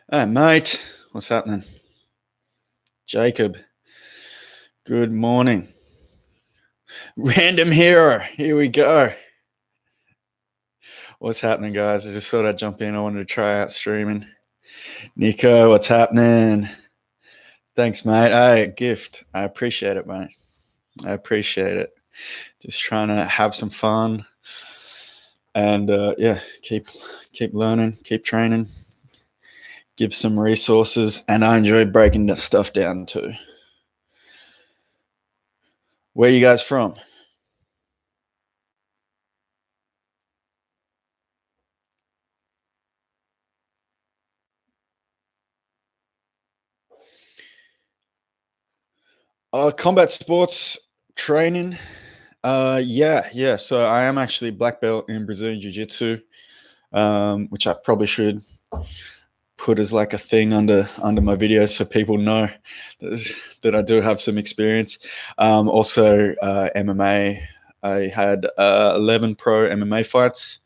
Hey, mate. What's happening? Jacob. Good morning. Random hero. Here we go. What's happening, guys? I just thought I'd jump in. I wanted to try out streaming. Nico, what's happening? Thanks, mate. Hey, gift. I appreciate it, mate. I appreciate it. Just trying to have some fun and keep learning, keep training, give some resources, and I enjoy breaking that stuff down too. Where are you guys from? Combat sports training. Yeah. So I am actually black belt in Brazilian Jiu-Jitsu, which I probably should put as like a thing under my video so people know that I do have some experience. Also, MMA. I had 11 pro MMA fights.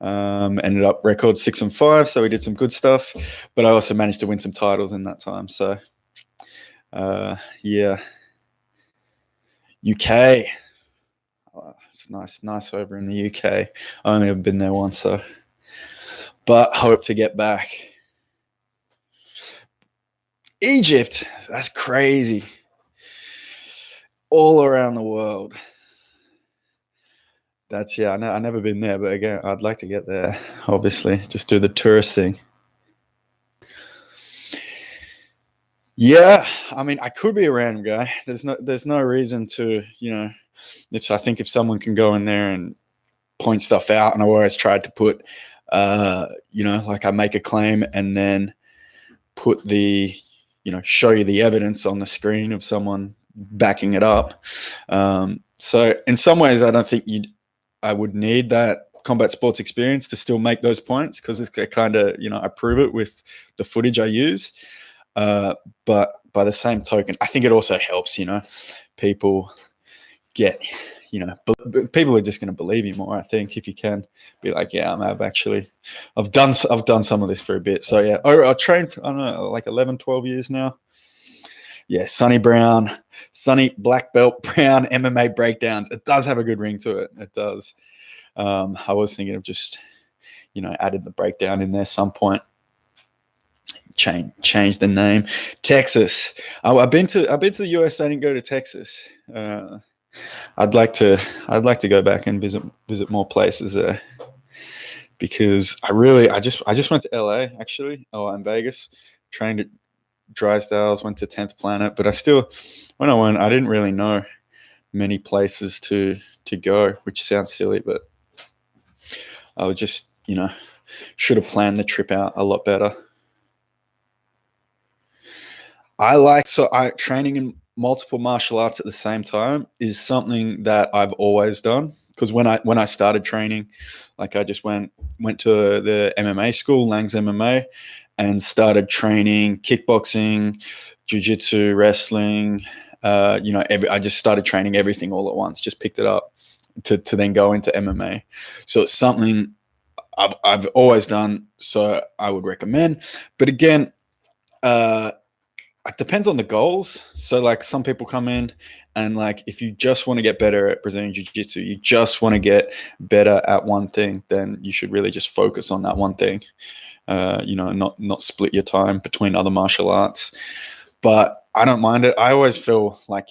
Ended up record 6-5, so we did some good stuff. But I also managed to win some titles in that time. So, yeah. UK. It's nice over in the UK. I only have been there once, so but hope to get back. Egypt, that's crazy. All around the world. That's I've never been there, but again, I'd like to get there. Obviously, just do the tourist thing. Yeah, I mean, I could be a random guy. There's no reason to, if someone can go in there and point stuff out, and I've always tried to put, like I make a claim and then put show you the evidence on the screen of someone backing it up. So in some ways, I don't think I would need that combat sports experience to still make those points, because it's kind of, I prove it with the footage I use. But by the same token, I think it also helps, people get, people are just going to believe you more. I think if you can be like, yeah, I've done some of this for a bit. So yeah, I trained for, I don't know, like 11, 12 years now. Yeah, Sonny black belt Brown MMA breakdowns. It does have a good ring to it. It does. I was thinking of just, added the breakdown in there some point. Change the name. Texas. I've been to the US. I didn't go to Texas. I'd like to go back and visit more places there, because I just went to LA actually. And Vegas. Trained at Drysdale's, went to 10th Planet, but when I went, I didn't really know many places to go, which sounds silly, but I was just, should have planned the trip out a lot better. Training in multiple martial arts at the same time is something that I've always done, because when I started training, like I just went to the MMA school, Lang's MMA, and started training kickboxing, jiu-jitsu, wrestling. I just started training everything all at once. Just picked it up to then go into MMA. So it's something I've always done. So I would recommend. But again, it depends on the goals. So like some people come in and like, if you just want to get better at Brazilian Jiu-Jitsu, you just want to get better at one thing, then you should really just focus on that one thing. Not split your time between other martial arts. But I don't mind it. I always feel like,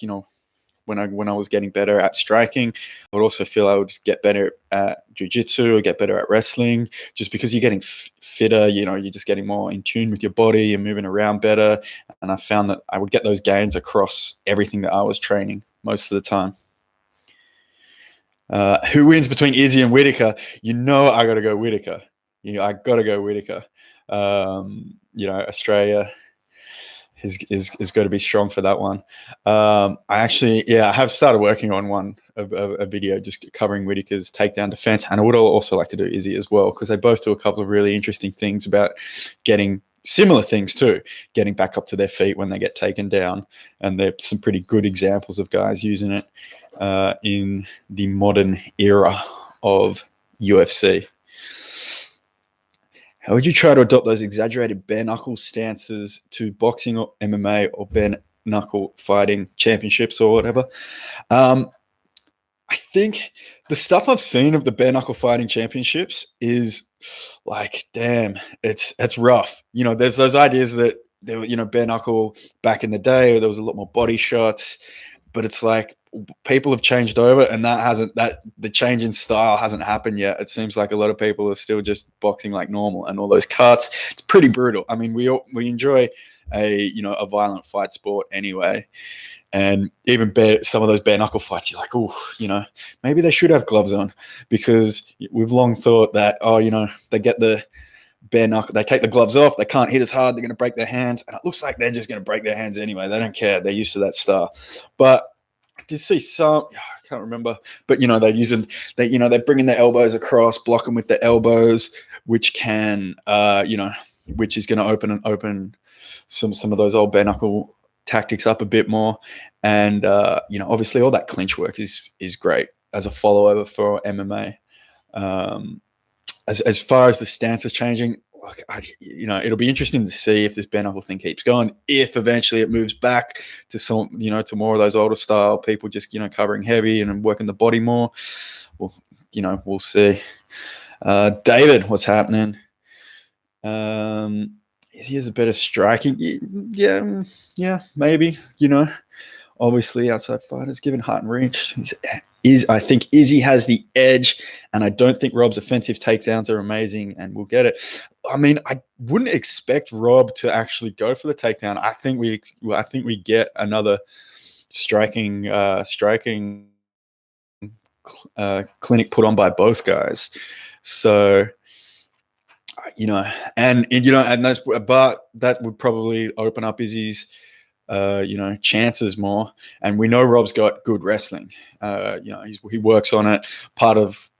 when I was getting better at striking, I would also feel I would get better at jiu-jitsu or get better at wrestling, just because you're getting fitter, you're just getting more in tune with your body, you're moving around better. And I found that I would get those gains across everything that I was training most of the time. Who wins between Izzy and Whitaker? I got to go Whitaker. I got to go Whitaker. Australia is got to be strong for that one. I have started working on a video just covering Whitaker's takedown defense, and I would also like to do Izzy as well, because they both do a couple of really interesting things about getting similar things too, getting back up to their feet when they get taken down, and there's some pretty good examples of guys using it in the modern era of UFC. How would you try to adopt those exaggerated bare knuckle stances to boxing or MMA or bare knuckle fighting championships or whatever? Um, I think the stuff I've seen of the bare knuckle fighting championships is like, damn, it's rough. There's those ideas that there were, bare knuckle back in the day, there was a lot more body shots, but it's like people have changed over, and that the change in style hasn't happened yet. It seems like a lot of people are still just boxing like normal, and all those cuts. It's pretty brutal. I mean, we enjoy a violent fight sport anyway. And even some of those bare knuckle fights, you're like, oh, maybe they should have gloves on, because we've long thought that, they get the bare knuckle, they take the gloves off, they can't hit as hard, they're going to break their hands. And it looks like they're just going to break their hands anyway. They don't care. They're used to that style. But I did see some, I can't remember, but, they're bringing their elbows across, block them with the elbows, which can, which is going to open some of those old bare knuckle tactics up a bit more. And obviously all that clinch work is great as a follow over for MMA. As far as the stance is changing, it'll be interesting to see if this bare knuckle thing keeps going, if eventually it moves back to to more of those older style people, just covering heavy and working the body more. Well, we'll see. David, what's happening? He has a better striking. Yeah, maybe. Obviously outside fighters given height and reach. I think Izzy has the edge, and I don't think Rob's offensive takedowns are amazing, and we'll get it. I mean, I wouldn't expect Rob to actually go for the takedown. I think we get another striking clinic put on by both guys. So, and those, but that would probably open up Izzy's chances more. And we know Rob's got good wrestling. He works on it. Part of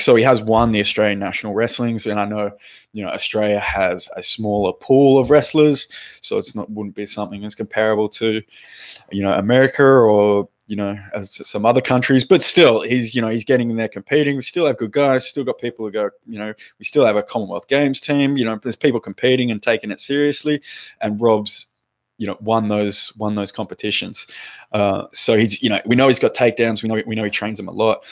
so he has won the Australian national wrestlings, and I know, Australia has a smaller pool of wrestlers, so wouldn't be something as comparable to, America or, as some other countries, but still he's getting in there competing. We still have good guys, still got people who go, we still have a Commonwealth Games team, there's people competing and taking it seriously, and Rob's, won those competitions. So he's, we know he's got takedowns. We know he trains them a lot.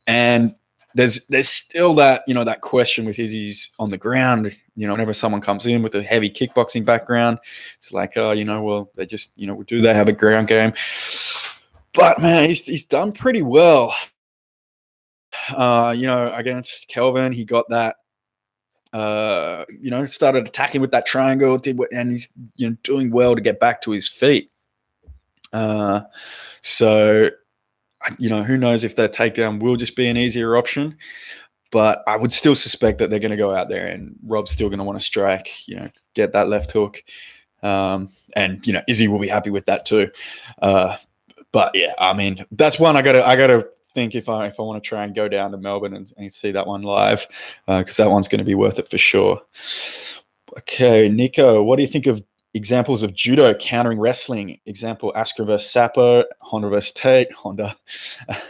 And there's still that, that question with Izzy's on the ground. Whenever someone comes in with a heavy kickboxing background, it's like, well, they just, do they have a ground game? But man, he's done pretty well. Against Kelvin, he got that. Started attacking with that triangle, and he's doing well to get back to his feet. So who knows if that takedown will just be an easier option, but I would still suspect that they're going to go out there and Rob's still going to want to strike, get that left hook, and Izzy will be happy with that too. But yeah, I mean, that's one I gotta think if I want to try and go down to Melbourne and see that one live, because that one's going to be worth it for sure. Okay, Nico, what do you think of examples of judo countering wrestling? Example, Askren versus Sapo, Honda versus Tate. Honda.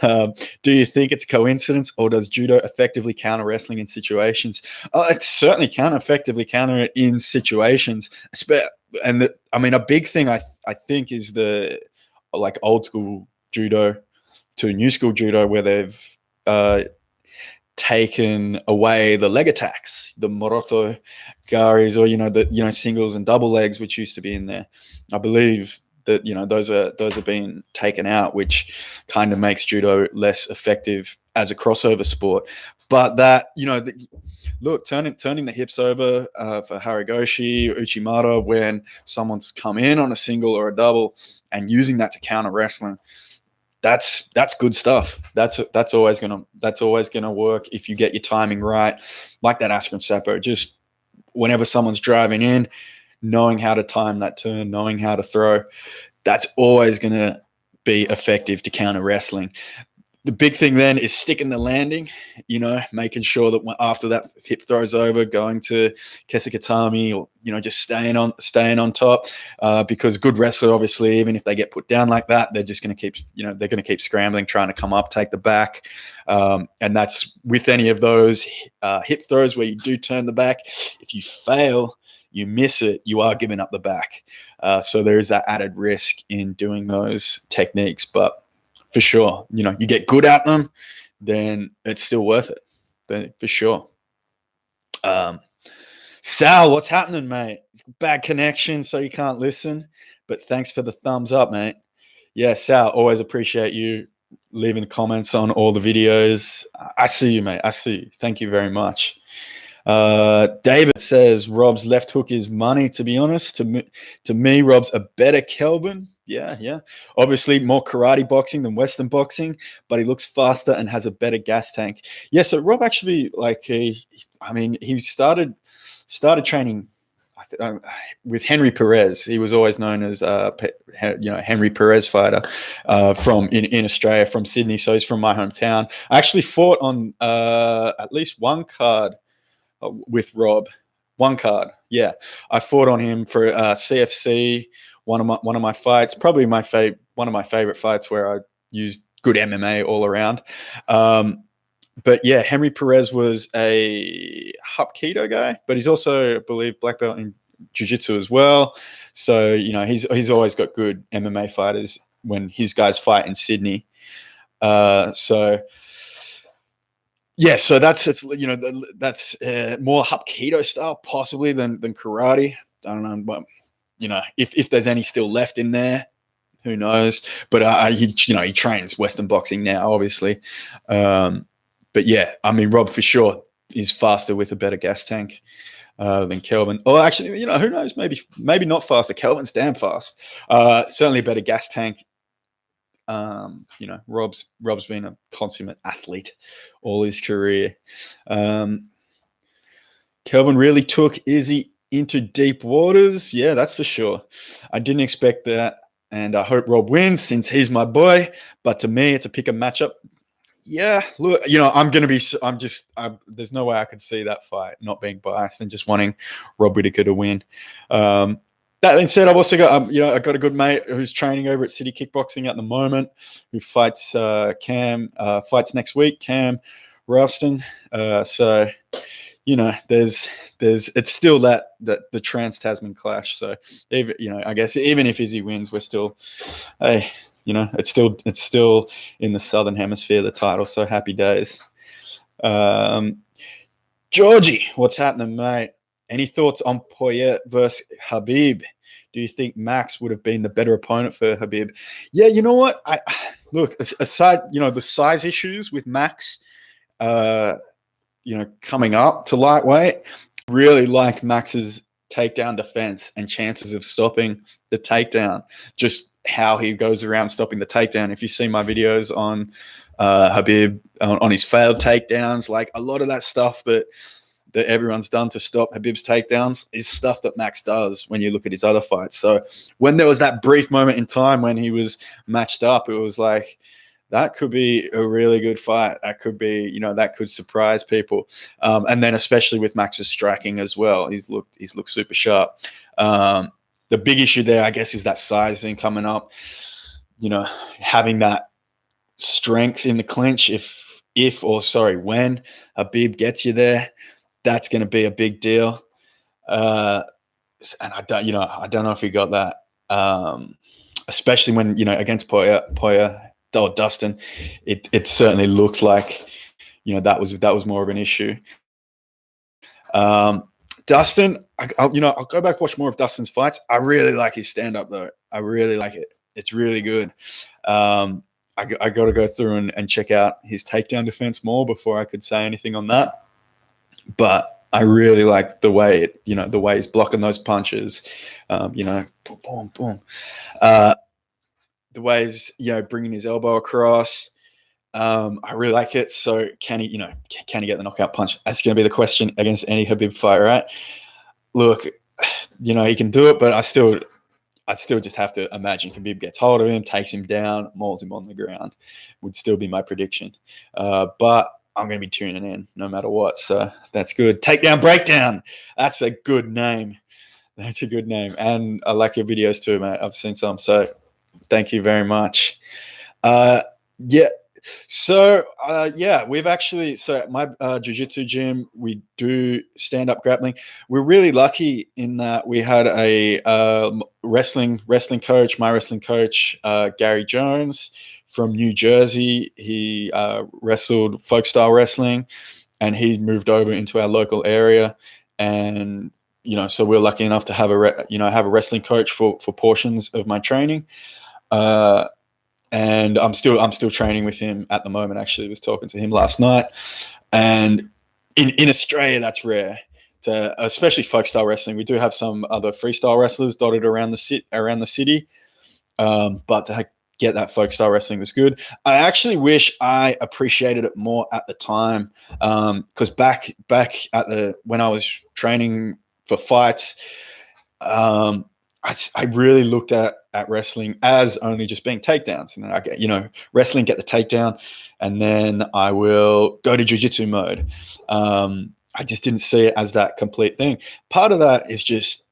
Do you think it's coincidence, or does judo effectively counter wrestling in situations? It certainly can effectively counter it in situations. And a big thing I think is the old school judo to new school judo, where they've taken away the leg attacks, the moroto garis, or the singles and double legs, which used to be in there. I believe that those are being taken out, which kind of makes judo less effective as a crossover sport. But that look, turning the hips over for Haragoshi, Uchimata, when someone's come in on a single or a double and using that to counter wrestling, that's good stuff. That's always gonna work if you get your timing right, like that Askren Sapo. Just whenever someone's driving in, knowing how to time that turn, knowing how to throw, that's always gonna be effective to counter wrestling. The big thing then is sticking the landing, making sure that after that hip throw's over, going to Kesikatami, or, just staying on top, because good wrestler, obviously, even if they get put down like that, they're just going to keep, they're going to keep scrambling, trying to come up, take the back. And that's with any of those hip throws where you do turn the back. If you fail, you miss it, you are giving up the back. So there is that added risk in doing those techniques, but for sure, you get good at them, then it's still worth it. Then for sure. Sal, what's happening, mate? Bad connection, so you can't listen. But thanks for the thumbs up, mate. Yeah, Sal, always appreciate you leaving the comments on all the videos. I see you, mate. I see you. Thank you very much. David says Rob's left hook is money. To be honest, to me, Rob's a better Kelvin. Yeah. Obviously, more karate boxing than Western boxing, but he looks faster and has a better gas tank. Yeah. So Rob actually, he started training with Henry Perez. He was always known as Henry Perez fighter from in Australia, from Sydney. So he's from my hometown. I actually fought on at least one card with Rob. One card. Yeah. I fought on him for CFC. One of my fights, probably one of my favorite fights, where I used good MMA all around. But yeah, Henry Perez was a Hapkido guy, but he's also, I believe, black belt in jiu-jitsu as well. So he's always got good MMA fighters when his guys fight in Sydney. So that's more Hapkido style possibly than karate. I don't know, but if there's any still left in there, who knows? But he trains Western boxing now, obviously. But yeah, I mean, Rob for sure is faster with a better gas tank than Kelvin. Or actually, who knows? Maybe not faster. Kelvin's damn fast. Certainly a better gas tank. Rob's been a consummate athlete all his career. Kelvin really took Izzy into deep waters. Yeah, that's for sure. I didn't expect that, and I hope Rob wins since he's my boy. But to me, it's a pick a matchup. Yeah, look, there's no way I could see that fight not being biased and just wanting Rob Whitaker to win. That being said, I've also got, I got a good mate who's training over at City Kickboxing at the moment, who fights fights next week, Cam Ralston. So, there's it's still that the Trans-Tasman clash. So, even, I guess even if Izzy wins, we're still, hey, it's still in the Southern Hemisphere, the title. So happy days. Georgie, what's happening, mate? Any thoughts on Poyer versus Habib? Do you think Max would have been the better opponent for Habib? Yeah, you know what? Look, aside, the size issues with Max, coming up to lightweight, really liked Max's takedown defense and chances of stopping the takedown. Just how he goes around stopping the takedown. If you see my videos on Habib on his failed takedowns, like a lot of that stuff that everyone's done to stop Habib's takedowns is stuff that Max does when you look at his other fights. So when there was that brief moment in time when he was matched up, it was like, that could be a really good fight. That could be, that could surprise people. And then especially with Max's striking as well, he's looked super sharp. The big issue there, I guess, is that sizing coming up. Having that strength in the clinch. When Habib gets you there, that's going to be a big deal. And I don't know if he got that. Especially when against Poyer or Dustin, it certainly looked like that was more of an issue. Dustin, I'll go back watch more of Dustin's fights. I really like his stand-up, though. I really like it. It's really good. I got to go through and check out his takedown defense more before I could say anything on that. But I really like the way the way he's blocking those punches. Boom, boom, boom. The way he's bringing his elbow across. I really like it. So can he get the knockout punch? That's going to be the question against any Habib fight, right? Look, he can do it, but I still just have to imagine Khabib gets hold of him, takes him down, mauls him on the ground. Would still be my prediction. But I'm going to be tuning in no matter what. So that's good. Takedown Breakdown. That's a good name. That's a good name. And I like your videos too, mate. I've seen some. So thank you very much. Yeah. So, we've actually, so at my jiu-jitsu gym, we do stand-up grappling. We're really lucky in that we had a wrestling coach, my wrestling coach, Gary Jones from New Jersey. He wrestled folk style wrestling, and he moved over into our local area. And, so we're lucky enough to have have a wrestling coach for portions of my training. And I'm still training with him at the moment. Actually, I was talking to him last night, and in Australia, that's rare. Especially folk style wrestling. We do have some other freestyle wrestlers dotted around the city, but to get that folk style wrestling was good. I actually wish I appreciated it more at the time, because back when I was training for fights, I really looked at wrestling as only just being takedowns. And then I get, wrestling, get the takedown, and then I will go to jiu-jitsu mode. I just didn't see it as that complete thing. Part of that is just,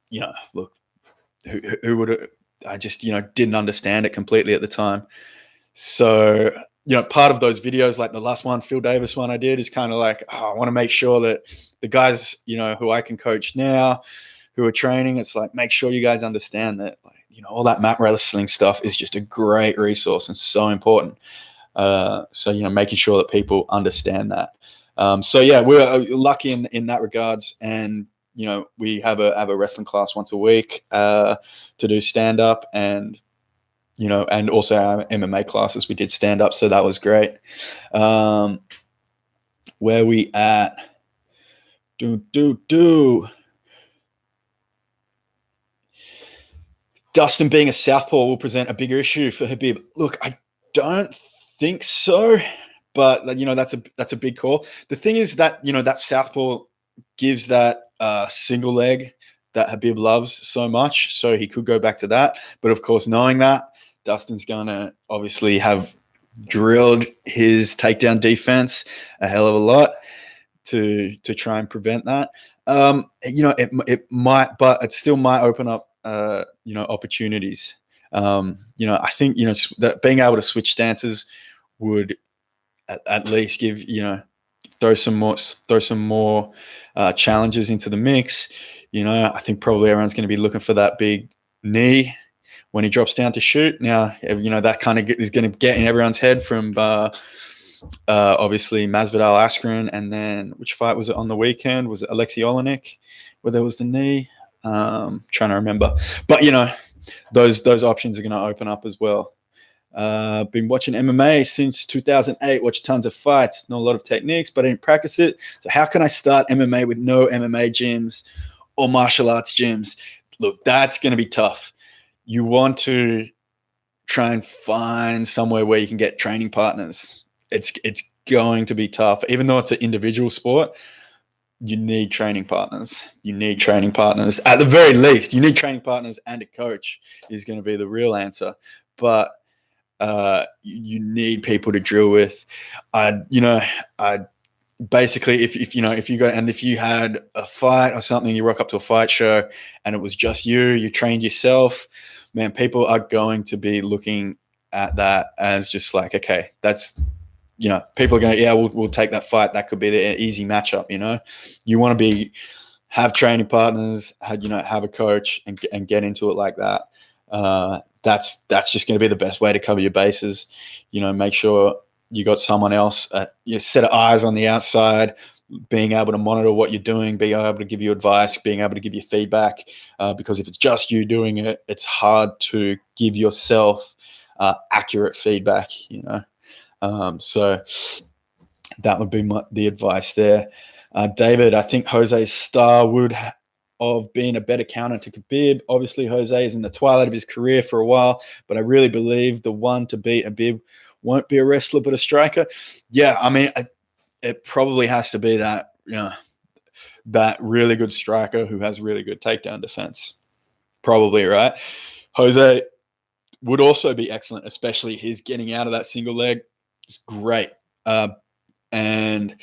look, who would I just, didn't understand it completely at the time. So, part of those videos, like the last one, Phil Davis one I did, is kind of like, I want to make sure that the guys, who I can coach now, who are training, it's like, make sure you guys understand that, all that mat wrestling stuff is just a great resource and so important. So, making sure that people understand that. We're lucky in that regards. And, we have a wrestling class once a week to do stand up, and, and also our MMA classes, we did stand up. So that was great. Where we at? Dustin being a southpaw will present a bigger issue for Habib. Look, I don't think so, but that's a big call. The thing is that that southpaw gives that single leg that Habib loves so much, so he could go back to that. But of course, knowing that, Dustin's gonna obviously have drilled his takedown defense a hell of a lot to try and prevent that. It might, but it still might open up opportunities. I think that being able to switch stances would at least give throw some more challenges into the mix. I think probably everyone's going to be looking for that big knee when he drops down to shoot. Now, that kind of is going to get in everyone's head from obviously Masvidal Askren, and then which fight was it on the weekend? Was it Alexei Olenek where there was the knee? Trying to remember, but those options are going to open up as well. Been watching MMA since 2008. Watched tons of fights, know a lot of techniques, but I didn't practice it. So how can I start MMA with no MMA gyms or martial arts gyms? Look, that's going to be tough. You want to try and find somewhere where you can get training partners. It's going to be tough, even though it's an individual sport. You need training partners. At the very least, you need training partners, and a coach is going to be the real answer. But you need people to drill with. Basically, if you go, and if you had a fight or something, you rock up to a fight show and it was just you trained yourself, man, people are going to be looking at that as just like, okay, that's, people are going, yeah, we'll take that fight. That could be the easy matchup. You want to have training partners, have a coach, and get into it like that. That's just going to be the best way to cover your bases. Make sure you got someone else, set of eyes on the outside, being able to monitor what you're doing, being able to give you advice, being able to give you feedback. Because if it's just you doing it, it's hard to give yourself accurate feedback. So that would be the advice there. David, I think Jose's star would of being a better counter to Khabib. Obviously, Jose is in the twilight of his career for a while, but I really believe the one to beat Habib won't be a wrestler but a striker. Yeah, I mean, it probably has to be that that really good striker who has really good takedown defense. Probably, right? Jose would also be excellent, especially his getting out of that single leg. It's great. And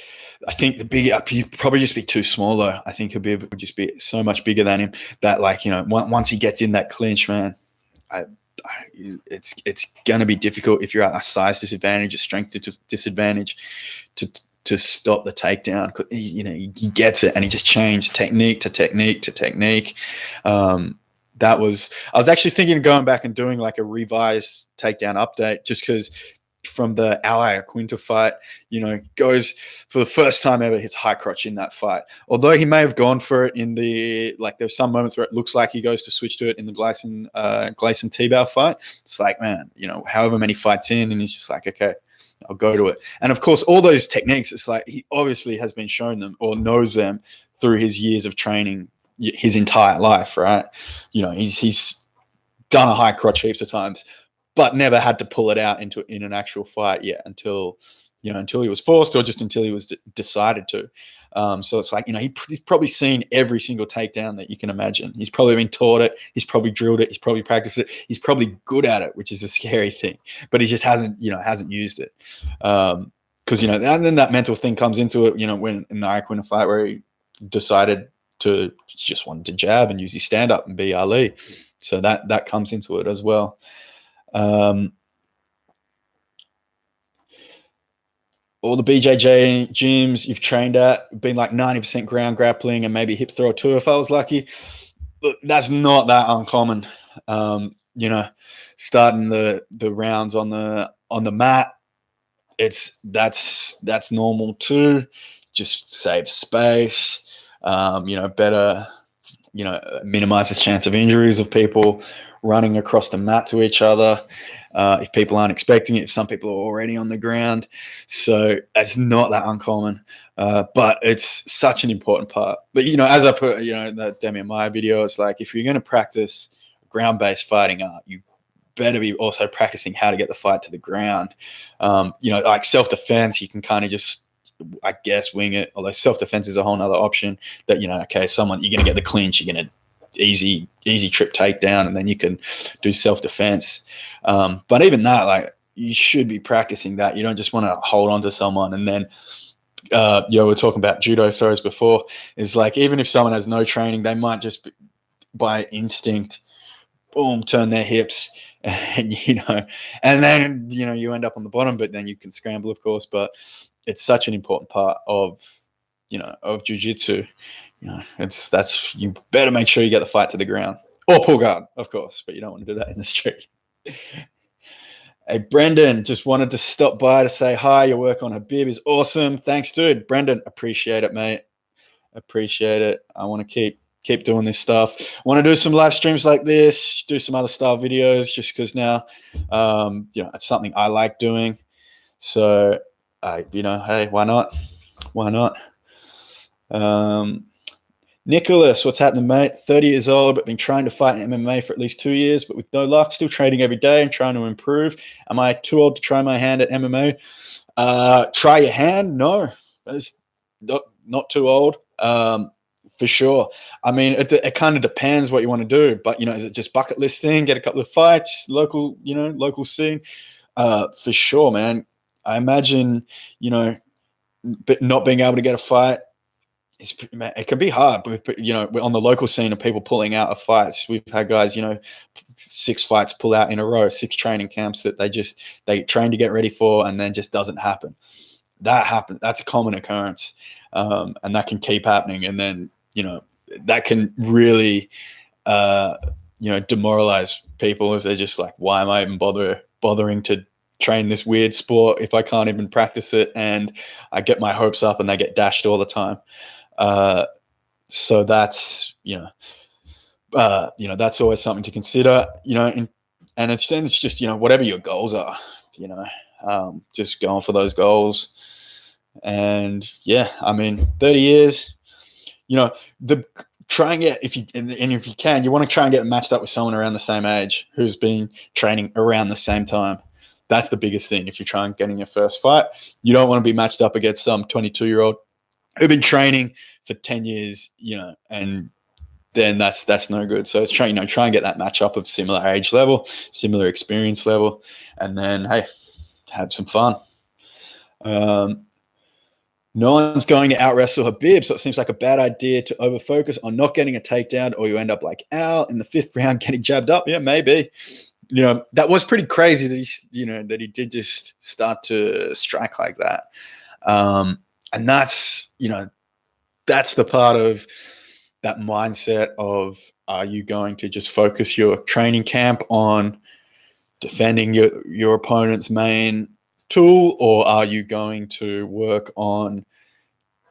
I think he'd probably just be too small, though. I think Habib would just be so much bigger than him that, like, once he gets in that clinch, man, it's going to be difficult if you're at a size disadvantage, a strength disadvantage to stop the takedown. He gets it, and he just changed technique to technique to technique. I was actually thinking of going back and doing like a revised takedown update, just because from the Ayacuinta fight, goes for the first time ever, hits high crotch in that fight. Although he may have gone for it in there's some moments where it looks like he goes to switch to it in the Gleison Tebow fight. It's like, man, however many fights in, and he's just like, okay, I'll go to it. And of course, all those techniques, it's like he obviously has been shown them or knows them through his years of training, his entire life, right? He's done a high crotch heaps of times, but never had to pull it out in an actual fight yet until he was forced, or just until he was decided to. So it's like, he's probably seen every single takedown that you can imagine. He's probably been taught it. He's probably drilled it. He's probably practiced it. He's probably good at it, which is a scary thing, but he just hasn't used it. Cause and then that mental thing comes into it, when in the Ayacuinta fight where he decided to just wanted to jab and use his stand up and be Ali. So that comes into it as well. All the BJJ gyms you've trained at been like 90% ground grappling and maybe hip throw or two if I was lucky. Look, that's not that uncommon. Starting the rounds on the mat, that's normal too. Just save space. Better, minimizes chance of injuries of people running across the mat to each other. If people aren't expecting it, some people are already on the ground. So it's not that uncommon, but it's such an important part. But, as I put, in the Demian Maia video, it's like, if you're going to practice ground-based fighting art, you better be also practicing how to get the fight to the ground. Like self-defense, you can kind of just, I guess, wing it. Although self-defense is a whole nother option that, okay, you're going to get the clinch, you're going to easy trip takedown, and then you can do self-defense. But even that, like, you should be practicing that. You don't just want to hold on to someone and then, we're talking about judo throws before, is like, even if someone has no training, they might just by instinct, boom, turn their hips and, and then, you end up on the bottom, but then you can scramble, of course. But it's such an important part of jiu-jitsu. You better make sure you get the fight to the ground, or pull guard, of course, but you don't want to do that in the street. Hey, Brendan, just wanted to stop by to say hi. Your work on Habib is awesome. Thanks, dude. Brendan, appreciate it, mate. Appreciate it. I want to keep doing this stuff. I want to do some live streams like this, do some other style videos, just because now, it's something I like doing. So, hey, why not? Why not? Nicholas, what's happening, mate? 30 years old, but been trying to fight in MMA for at least 2 years, but with no luck. Still training every day and trying to improve. Am I too old to try my hand at MMA? Try your hand? No, it's not too old. For sure. I mean, it kind of depends what you want to do, but is it just bucket list thing? Get a couple of fights, local scene. For sure, man. I imagine, but not being able to get a fight, it can be hard. But we're on the local scene of people pulling out of fights. We've had guys, 6 fights pull out in a row, 6 training camps that they train to get ready for, and then just doesn't happen. That happens. That's a common occurrence, and that can keep happening. And then that can really demoralize people, as they're just like, why am I even bothering to train this weird sport if I can't even practice it? And I get my hopes up and they get dashed all the time. So that's, that's always something to consider, and it's just, whatever your goals are, just going for those goals. And yeah, I mean, 30 years, try and get, if you can, you want to try and get matched up with someone around the same age who's been training around the same time. That's the biggest thing. If you're trying getting your first fight, you don't want to be matched up against some 22-year-old who've been training for 10 years, and then that's no good. So it's try and get that matchup of similar age level, similar experience level, and then hey, have some fun. No one's going to out wrestle Habib, so it seems like a bad idea to overfocus on not getting a takedown, or you end up like Al in the 5th round getting jabbed up. Yeah, maybe. That was pretty crazy that he did just start to strike like that. And that's the part of that mindset of, are you going to just focus your training camp on defending your opponent's main tool, or are you going to work on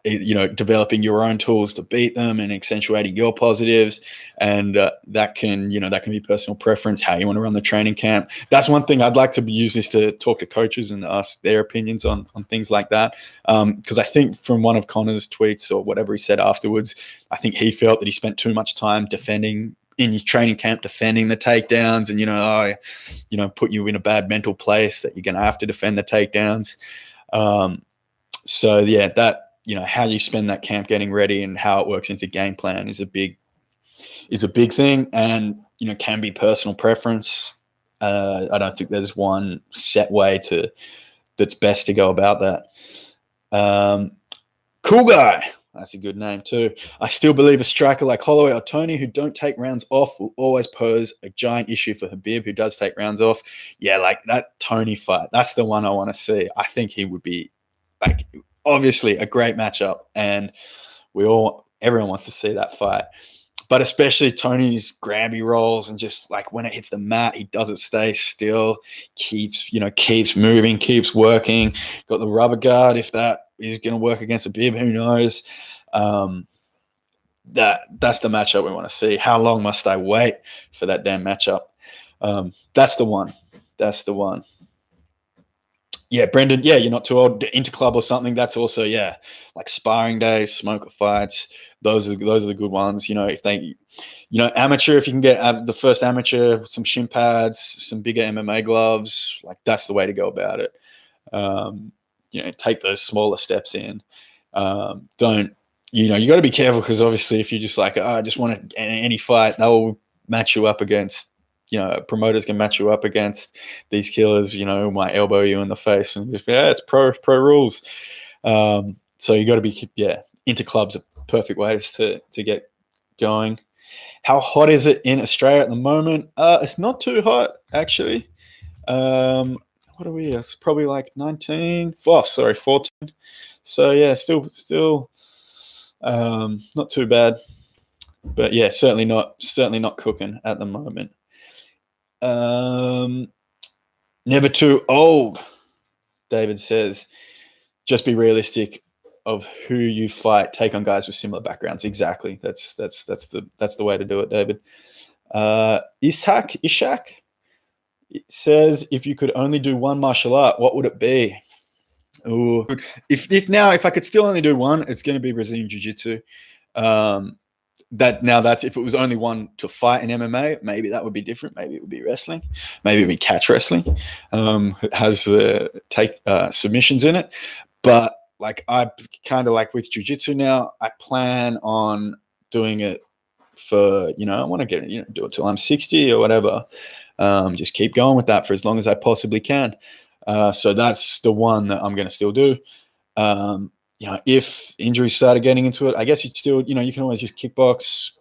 developing your own tools to beat them and accentuating your positives? And that can be personal preference, how you want to run the training camp. That's one thing I'd like to use this to talk to coaches and ask their opinions on things like that, because I think from one of Connor's tweets or whatever he said afterwards, I think he felt that he spent too much time defending in your training camp, defending the takedowns, and put you in a bad mental place that you're going to have to defend the takedowns. So yeah, that how you spend that camp getting ready and how it works into game plan is a big thing, and can be personal preference. I don't think there's one set way that's best to go about that. Cool guy. That's a good name too. I still believe a striker like Holloway or Tony who don't take rounds off will always pose a giant issue for Habib, who does take rounds off. Yeah, like that Tony fight. That's the one I want to see. I think he would be obviously a great matchup, and everyone wants to see that fight. But especially Tony's Granby rolls, and just like when it hits the mat, he doesn't stay still, keeps moving, keeps working. Got the rubber guard. If that is going to work against Habib, who knows? That's the matchup we want to see. How long must I wait for that damn matchup? That's the one. That's the one. Yeah, Brendan, yeah, you're not too old. Interclub or something, that's also, yeah, like sparring days, smoker fights. Those are the good ones. If they, amateur, if you can get the first amateur, some shin pads, some bigger MMA gloves, like that's the way to go about it. Take those smaller steps in. Don't, you got to be careful, because obviously if you just like, I just want any fight, that will match you up against, promoters can match you up against these killers, might elbow you in the face and just, it's pro rules. So you got to be, interclubs are perfect ways to get going. How hot is it in Australia at the moment? It's not too hot, actually. What are we? It's probably like 14. So yeah, still not too bad. But yeah, certainly not cooking at the moment. Never too old, David says. Just be realistic of who you fight. Take on guys with similar backgrounds. Exactly. That's the way to do it, David. Ishak says, if you could only do one martial art, what would it be? Ooh. If I could still only do one, it's going to be Brazilian Jiu-Jitsu. That's if it was only one to fight in MMA, maybe that would be different. Maybe it would be wrestling. Maybe it would be catch wrestling. It has submissions in it. But like I kind of like with jiu-jitsu now, I plan on doing it for, I want to get, do it till I'm 60 or whatever. Just keep going with that for as long as I possibly can. So that's the one that I'm going to still do. If injuries started getting into it, I guess you still, you can always just kickbox,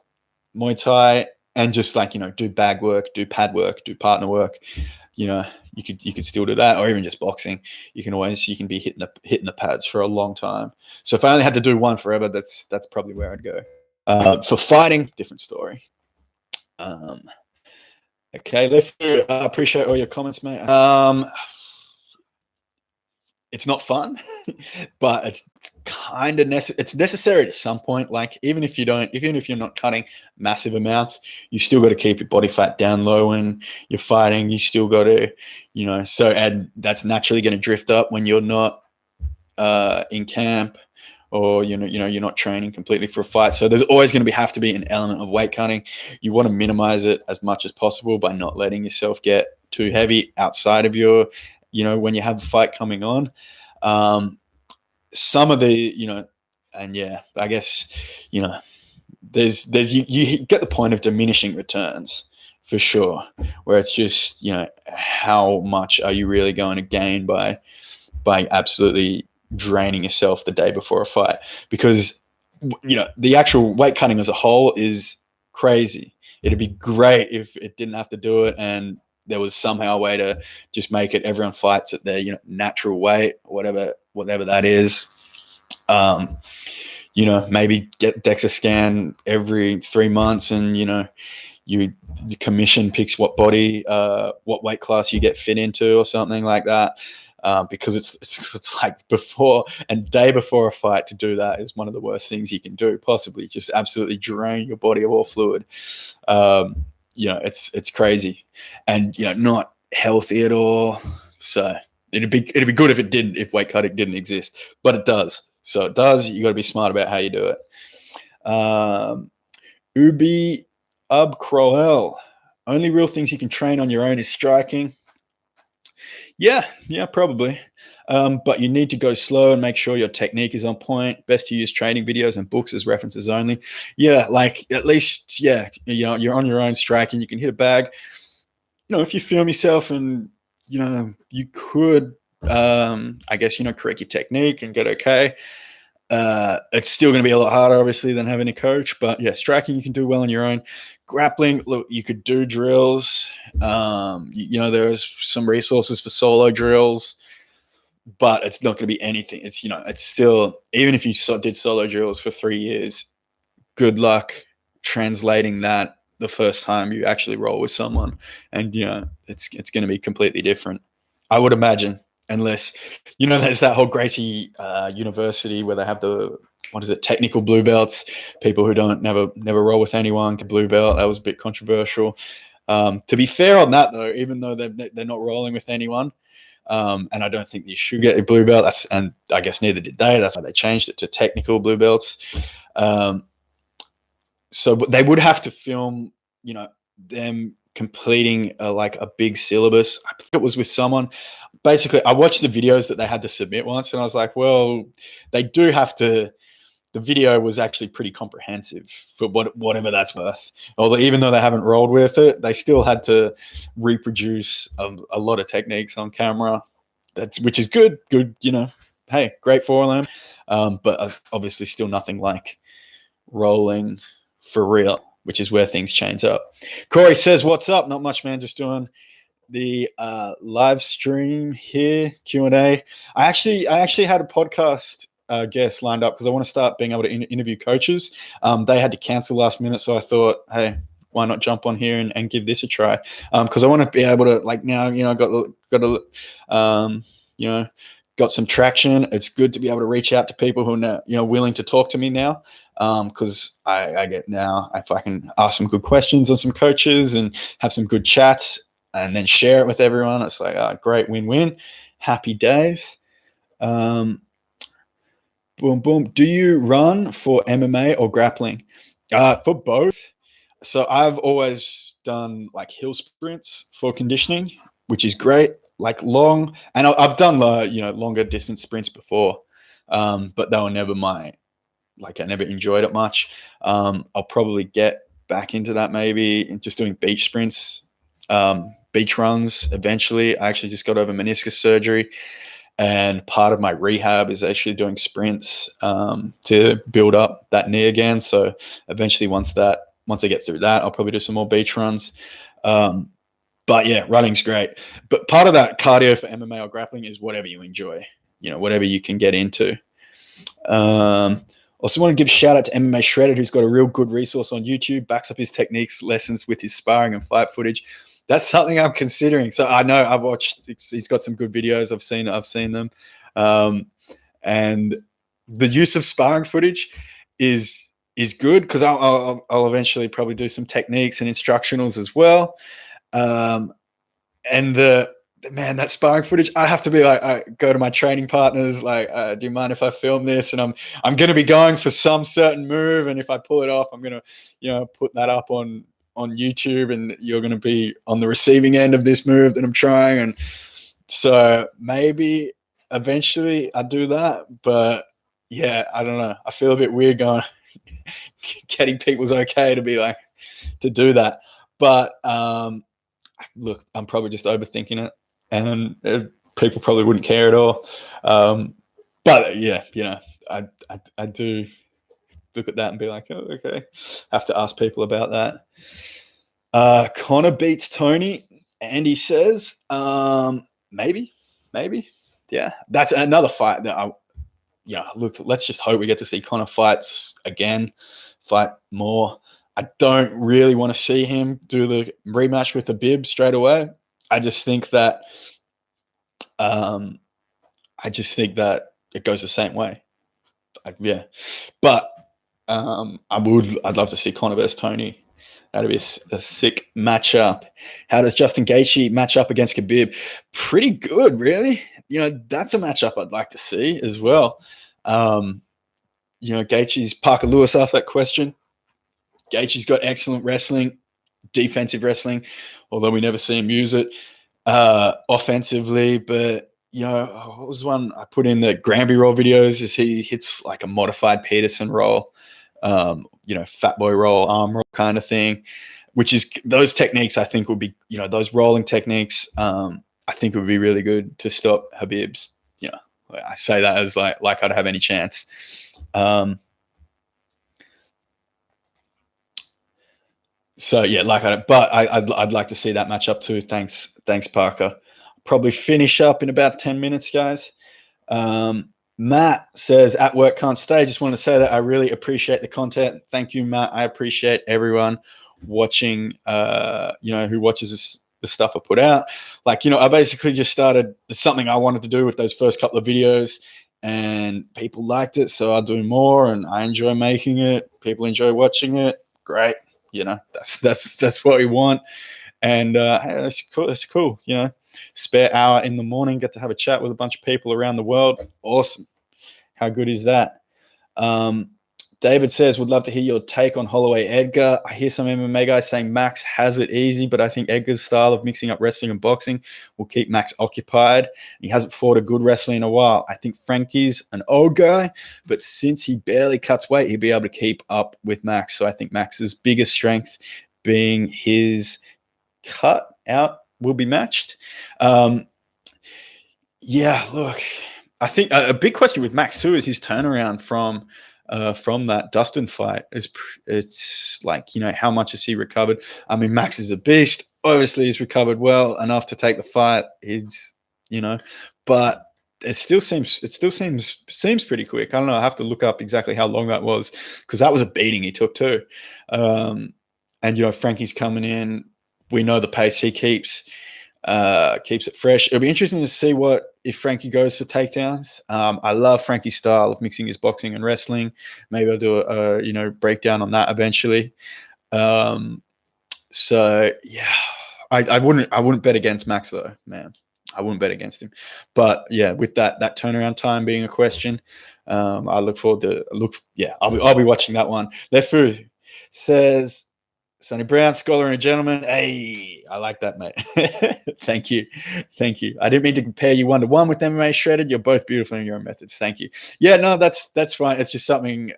Muay Thai, and just like, do bag work, do pad work, do partner work. You could still do that, or even just boxing. You can be hitting the pads for a long time. So if I only had to do one forever, that's probably where I'd go. For fighting, different story. Okay, let's appreciate all your comments, mate. It's not fun, but it's kind of it's necessary at some point. Like even if you're not cutting massive amounts, you still got to keep your body fat down low when you're fighting. You still got to, and that's naturally going to drift up when you're not in camp, or you're not training completely for a fight. So there's always going to have to be an element of weight cutting. You want to minimize it as much as possible by not letting yourself get too heavy outside of your, when you have a fight coming on. Some of the, and yeah, I guess, you get the point of diminishing returns for sure, where it's just, how much are you really going to gain by absolutely draining yourself the day before a fight? Because the actual weight cutting as a whole is crazy. It'd be great if it didn't have to do it, and there was somehow a way to just make it everyone fights at their natural weight, whatever that is. Maybe get DEXA scan every 3 months, and the commission picks what weight class you get fit into or something like that. Because it's like before and day before a fight, to do that is one of the worst things you can do, possibly. Just absolutely drain your body of all fluid. It's crazy, and not healthy at all. So it'd be good if weight cutting didn't exist, but it does. So it does. You got to be smart about how you do it. Ubi Ub Crowell. Only real things you can train on your own is striking. Yeah, probably. But you need to go slow and make sure your technique is on point. Best to use training videos and books as references only. Yeah, like at least, you're on your own striking. You can hit a bag. If you film yourself, and you could, I guess, correct your technique and get okay. It's still going to be a lot harder, obviously, than having a coach. But yeah, striking you can do well on your own. Grappling, look, you could do drills. There's some resources for solo drills, but it's not going to be anything. It's it's still, even if you did solo drills for 3 years, good luck translating that the first time you actually roll with someone, and it's going to be completely different, I would imagine. Unless, there's that whole Gaeshi university where they have the, technical blue belts, people who don't never roll with anyone, blue belt. That was a bit controversial. To be fair on that, though, even though they're not rolling with anyone, and I don't think you should get a blue belt, and I guess neither did they. That's why they changed it to technical blue belts. So they would have to film, them completing a big syllabus. I think it was with someone. Basically, I watched the videos that they had to submit once, and I was like, well, they do have to. The video was actually pretty comprehensive for whatever that's worth. Although, even though they haven't rolled with it, they still had to reproduce a lot of techniques on camera. Which is good. Good, hey, great for them. But obviously, still nothing like rolling for real, which is where things change up. Corey says, "What's up? Not much, man. Just doing the live stream here, Q&A. I actually had a podcast guest lined up because I want to start being able to interview coaches. They had to cancel last minute, so I thought, hey, why not jump on here and give this a try? Because I want to be able to, like, now, got some traction. It's good to be able to reach out to people who are willing to talk to me now. Because if I can ask some good questions on some coaches and have some good chats, and then share it with everyone, it's like, great, win-win, happy days. Boom, boom. Do you run for MMA or grappling? For both. So I've always done hill sprints for conditioning, which is great, long. And I've done longer distance sprints before, but they were never I never enjoyed it much. I'll probably get back into that, maybe just doing beach sprints. Beach runs eventually. I actually just got over meniscus surgery, and part of my rehab is actually doing sprints to build up that knee again. So eventually, once I get through that, I'll probably do some more beach runs. But yeah, running's great. But part of that cardio for MMA or grappling is whatever you enjoy, whatever you can get into. Also want to give a shout out to MMA Shredded, who's got a real good resource on YouTube, backs up his techniques, lessons with his sparring and fight footage. That's something I'm considering. So I know I've watched, he's got some good videos. I've seen them. And the use of sparring footage is good, because I'll eventually probably do some techniques and instructionals as well. And that sparring footage, I have to be I go to my training partners, do you mind if I film this? And I'm going to be going for some certain move, and if I pull it off, I'm going to, put that up on YouTube, and you're going to be on the receiving end of this move that I'm trying. And so maybe eventually I do that, but yeah, I don't know. I feel a bit weird going getting people's okay to be like, to do that. But look, I'm probably just overthinking it, and people probably wouldn't care at all. But yeah, I do look at that and be like, oh, okay. Have to ask people about that. Connor beats Tony, Andy says. Maybe. Yeah, that's another fight that look, let's just hope we get to see Connor fight more. I don't really want to see him do the rematch with Habib straight away. I just think that it goes the same way. But I'd love to see Conor versus Tony. That'd be a sick matchup. How does Justin Gaeshi match up against Khabib? Pretty good, really. That's a matchup I'd like to see as well. Gaethje's, Parker Lewis asked that question. Gaethje's got excellent wrestling, defensive wrestling, although we never see him use it offensively. But, what was one I put in the Granby roll videos is he hits like a modified Peterson roll, fat boy roll, arm roll kind of thing, which is those techniques I think would be, those rolling techniques I think would be really good to stop Habib's. I say that as like I'd have any chance. So yeah, I'd like to see that matchup too. Thanks, Parker. Probably finish up in about 10 minutes, guys. Matt says, at work, can't stay. Just want to say that I really appreciate the content. Thank you, Matt. I appreciate everyone watching, who watches the stuff I put out. I basically just started something I wanted to do with those first couple of videos, and people liked it, so I'll do more, and I enjoy making it. People enjoy watching it. Great. That's what we want. And hey, it's cool. Spare hour in the morning, get to have a chat with a bunch of people around the world. Awesome. How good is that? David says, would love to hear your take on Holloway Edgar. I hear some MMA guys saying Max has it easy, but I think Edgar's style of mixing up wrestling and boxing will keep Max occupied. He hasn't fought a good wrestler in a while. I think Frankie's an old guy, but since he barely cuts weight, he'll be able to keep up with Max. So I think Max's biggest strength being his cut out will be matched. Look, I think a big question with Max too is his turnaround from that Dustin fight. It's like, how much has he recovered? I mean, Max is a beast. Obviously, he's recovered well enough to take the fight. But it still seems pretty quick. I don't know. I have to look up exactly how long that was, because that was a beating he took too. And Frankie's coming in. We know the pace he keeps it fresh. It'll be interesting to see if Frankie goes for takedowns. I love Frankie's style of mixing his boxing and wrestling. Maybe I'll do a breakdown on that eventually. So yeah, I wouldn't bet against Max though, man. I wouldn't bet against him. But yeah, with that turnaround time being a question, I look forward to I'll be watching that one. Lefu says, Sonny Brown, scholar and a gentleman. Hey, I like that, mate. Thank you. I didn't mean to compare you 1-to-1 with MMA Shredded. You're both beautiful in your own methods. Thank you. Yeah, no, that's fine. It's just something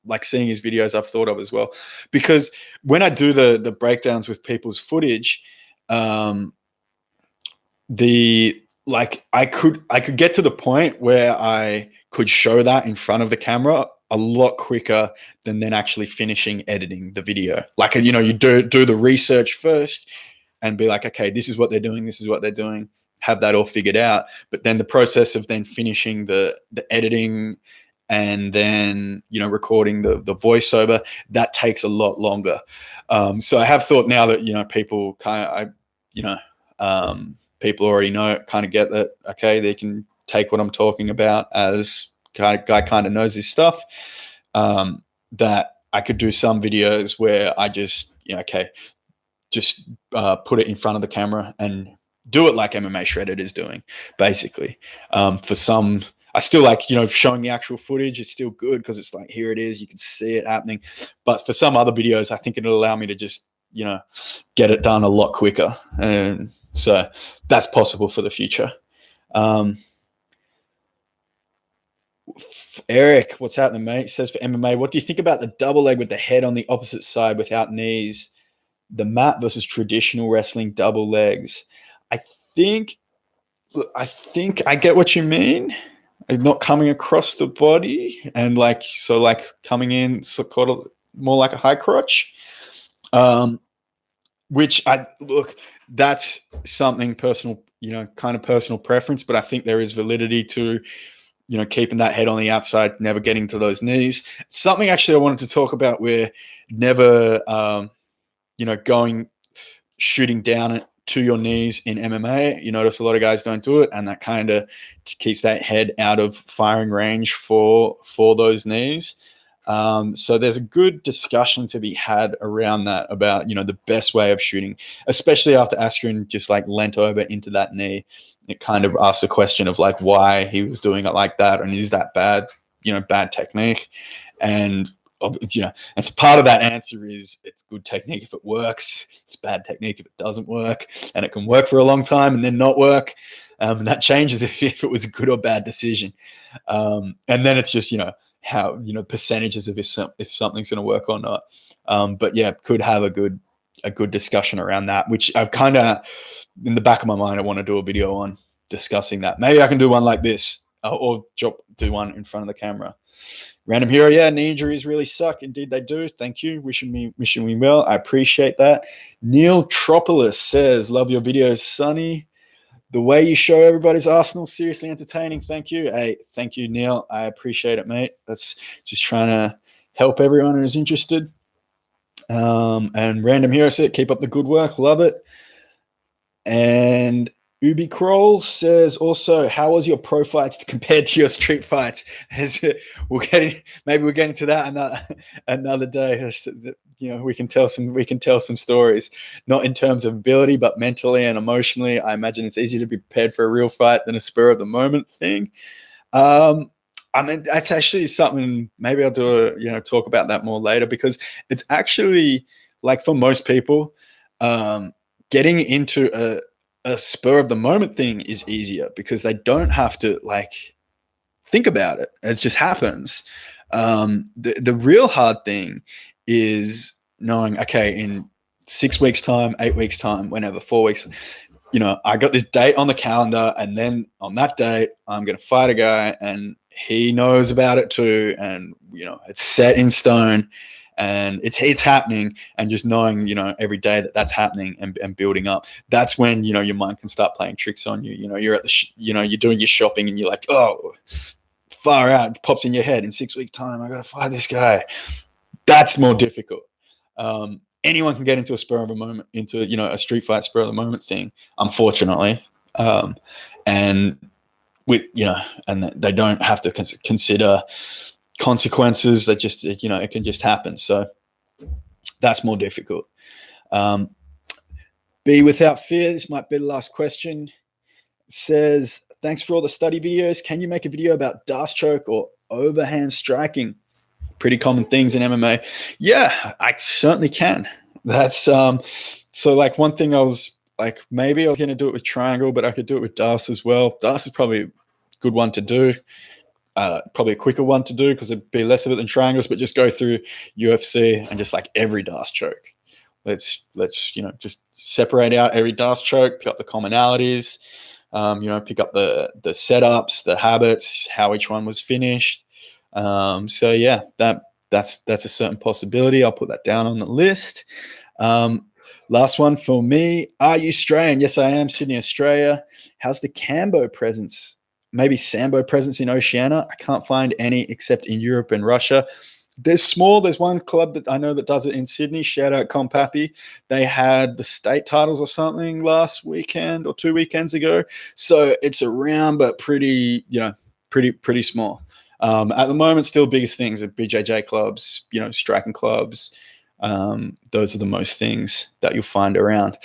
like seeing his videos I've thought of as well. Because when I do the breakdowns with people's footage, I could get to the point where I could show that in front of the camera a lot quicker than then actually finishing editing the video. You do the research first and be like, okay, this is what they're doing, have that all figured out. But then the process of then finishing the editing and then, recording the voiceover, that takes a lot longer. So I have thought now that, people people already get that, okay, they can take what I'm talking about as guy kind of knows his stuff, that I could do some videos where I just, put it in front of the camera and do it like MMA Shredded is doing, basically. For some, I still like, showing the actual footage. It's still good because it's like, here it is, you can see it happening. But for some other videos, I think it'll allow me to just, get it done a lot quicker. And so that's possible for the future. Eric, what's happening, mate? Says for MMA, what do you think about the double leg with the head on the opposite side without knees? The mat versus traditional wrestling double legs. I think I get what you mean. Not coming across the body and like coming in so kind of more like a high crotch. Which that's something personal, kind of personal preference, but I think there is validity to, keeping that head on the outside, never getting to those knees. Something actually I wanted to talk about where never, shooting down to your knees in MMA. You notice a lot of guys don't do it, and that kind of keeps that head out of firing range for those knees. So there's a good discussion to be had around that about, the best way of shooting, especially after Askren just like leant over into that knee. It kind of asks the question of like why he was doing it like that, and is that bad, bad technique? And and part of that answer is it's good technique if it works. It's bad technique if it doesn't work, and it can work for a long time and then not work. And that changes if it was a good or bad decision. And then it's just, how, percentages of if something's going to work or not. But yeah, could have a good discussion around that, which I've kind of in the back of my mind, I want to do a video on discussing that. Maybe I can do one like this or do one in front of the camera. Random Hero, yeah, knee injuries really suck. Indeed, they do. Thank you. Wishing me well. I appreciate that. Neil Tropolis says, love your videos, Sonny. The way you show everybody's Arsenal, seriously entertaining. Thank you. Hey, thank you, Neil. I appreciate it, mate. That's just trying to help everyone who's interested. And Random Hero said, keep up the good work. Love it. And Ubi Kroll says also, how was your pro fights compared to your street fights? We're getting to that another day. We can tell some stories, not in terms of ability, but mentally and emotionally. I imagine it's easier to be prepared for a real fight than a spur of the moment thing. I mean, that's actually something. Maybe I'll talk about that more later, because it's actually like for most people, getting into a spur of the moment thing is easier because they don't have to like think about it. It just happens. The real hard thing is knowing, okay, in 6 weeks time, 8 weeks time, whenever, 4 weeks, I got this date on the calendar, and then on that date, I'm going to fight a guy, and he knows about it too. And, it's set in stone, and it's happening, and just knowing, every day that's happening and building up. That's when, your mind can start playing tricks on you. You're at you're doing your shopping, and you're like, oh, far out, it pops in your head in 6 weeks time, I got to fight this guy. That's more difficult. Anyone can get into a spur of a moment, into, a street fight spur of the moment thing, unfortunately. And with, and they don't have to consider consequences. That just, it can just happen. So that's more difficult. Be without fear. This might be the last question. It says, thanks for all the study videos. Can you make a video about Darce choke or overhand striking? Pretty common things in MMA. Yeah, I certainly can. That's so like one thing I was like, maybe I'm going to do it with triangle, but I could do it with Darce as well. Darce is probably a good one to do. Probably a quicker one to do because it'd be less of it than triangles, but just go through UFC and just like every Darce choke. Let's just separate out every Darce choke, pick up the commonalities, pick up the setups, the habits, how each one was finished. So yeah, that's a certain possibility. I'll put that down on the list. Last one for me. Are you Australian? Yes, I am. Sydney, Australia. How's the Cambo presence? Maybe Sambo presence in Oceania? I can't find any except in Europe and Russia. There's one club that I know that does it in Sydney. Shout out Compappy. They had the state titles or something last weekend or 2 weekends ago. So it's around, but pretty small. At the moment, still biggest things are BJJ clubs, striking clubs. Those are the most things that you'll find around.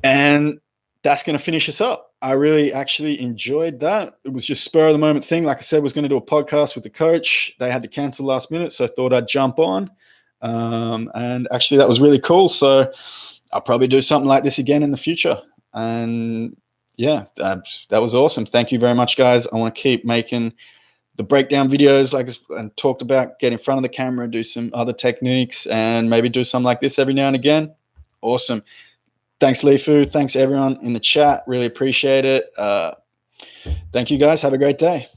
And that's going to finish us up. I really actually enjoyed that. It was just spur of the moment thing. Like I said, I was going to do a podcast with the coach. They had to cancel last minute, so I thought I'd jump on. And actually that was really cool. So I'll probably do something like this again in the future. And yeah, that was awesome. Thank you very much, guys. I want to keep making the breakdown videos, like and talked about, get in front of the camera, do some other techniques, and maybe do something like this every now and again. Awesome. Thanks, Lifu. Thanks, everyone in the chat. Really appreciate it. Thank you, guys. Have a great day.